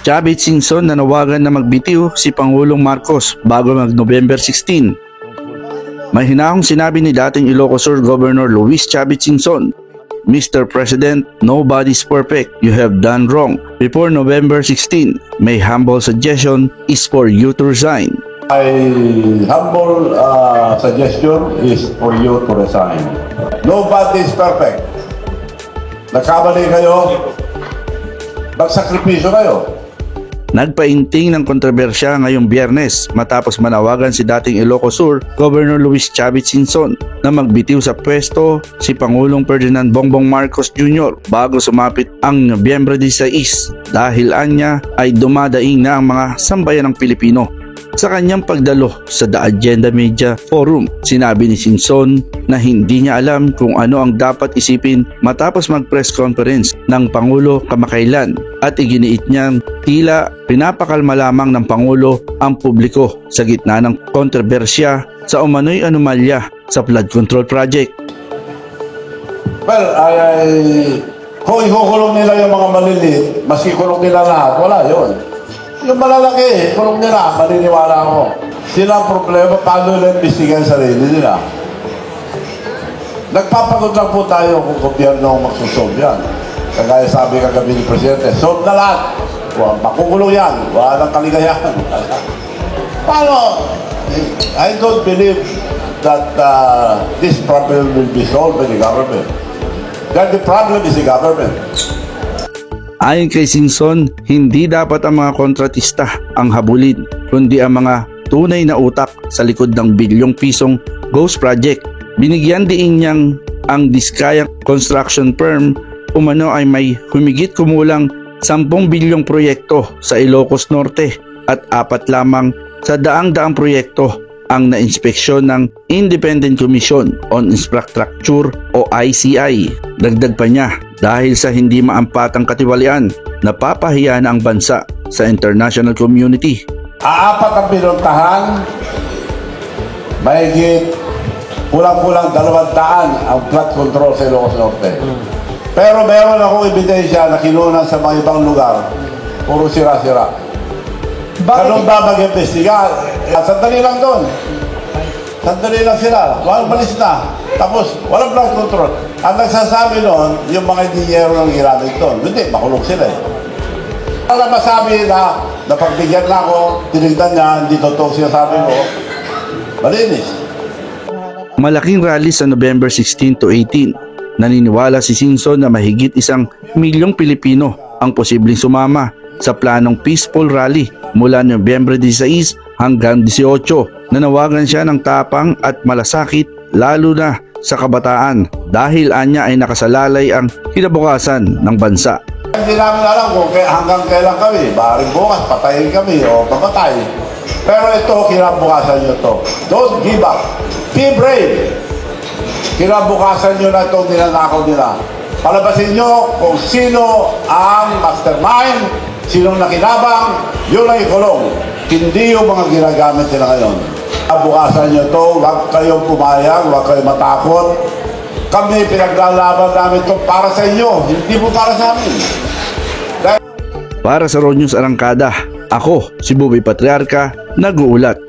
Chavit Singson nanawagan na magbitiw si Pangulong Marcos bago mag-November 16. May hinahong sinabi ni dating Ilocos Sur Governor Luis Chavit Singson, "Mr. President, nobody's perfect. You have done wrong. Before November 16, my humble suggestion is for you to resign." My humble suggestion is for you to resign. Nobody is perfect. Nagkamali kayo, magsakripisyo kayo. Nagpainting ng kontrobersya ngayong Biyernes matapos manawagan si dating Ilocos Sur Governor Luis Chavit Singson na magbitiw sa pwesto si Pangulong Ferdinand Bongbong Marcos Jr. bago sumapit ang Nobyembre 16 dahil anya ay dumadaing na ang mga sambayan ng Pilipino. Sa kanyang pagdalo sa The Agenda Media Forum, sinabi ni Singson na hindi niya alam kung ano ang dapat isipin matapos mag-press conference ng Pangulo kamakailan at iginiit niyang tila pinapakalma lamang ng Pangulo ang publiko sa gitna ng kontrobersya sa umano'y anomalya sa flood control project. Well, kung ikukulong nila yung mga maliliit, maski kulong nila lahat, wala yun. Yung malalaki, kulong nila, maniniwala ako. Sila ang problema, paano nila imbestigan sarili nila. Nagpapagod lang po tayo kung gobyerno ang magsusolve yan. Kagaya sabi kagabi ni Presidente, solve na lahat. Makukulong yan, wala nang kaligayahan. Paano? I don't believe that this problem will be solved by the government. That the problem is the government. Ayon kay Singson, hindi dapat ang mga kontratista ang habulin, kundi ang mga tunay na utak sa likod ng bilyong pisong ghost project. Binigyan diin niyang ang Diskaya Construction Firm umano ay may humigit kumulang 10 bilyong proyekto sa Ilocos Norte at 4 lamang sa daang-daang proyekto ang nainspeksyon ng Independent Commission on Infrastructure o ICI. Dagdag pa niya, dahil sa hindi maampatang katiwalian, napapahiya na ang bansa sa international community. Apat ang pinuntahan, mahigit kulang-kulang 200 ang flood control sa Ilocos Norte. Pero meron akong ebidensya na kinunan sa mga ibang lugar, puro sira-sira. Ganun ba mag-imbestiga? Sandali lang doon. Sandali lang sila. Malis na. Tapos, walang flood control. Ang nagsasabi noon, yung mga dinyero ng ginamit doon. Hindi, makulong sila eh. Para masabi na napagbigyan na ako, tinignan niya, hindi totoo sinasabi ko, malinis. Malaking rally sa November 16 to 18. Naniniwala si Singson na mahigit 1 milyong Pilipino ang posibleng sumama sa planong peaceful rally mula Nobyembre 16 hanggang 18. Nanawagan siya ng tapang at malasakit lalo na sa kabataan dahil anya ay nakasalalay ang kinabukasan ng bansa. Hindi namin alam kung hanggang kailan kami. Maaaring bukas, patayin kami o papatay. Pero ito, kinabukasan nyo to. Don't give up. Be brave. Kinabukasan nyo na itong ninanakaw nila. Palabasin nyo kung sino ang mastermind, sinong nakinabang, yun ang ikulong. Hindi yung mga ginagamit nila ngayon. Bukasan nyo to, huwag kayong pumayag, huwag kayong matakot. Kami, pinaglalaban namin to para sa inyo, hindi po para sa amin. Para sa Road News Arangkada, ako si Buboy Patriarca, nag-uulat.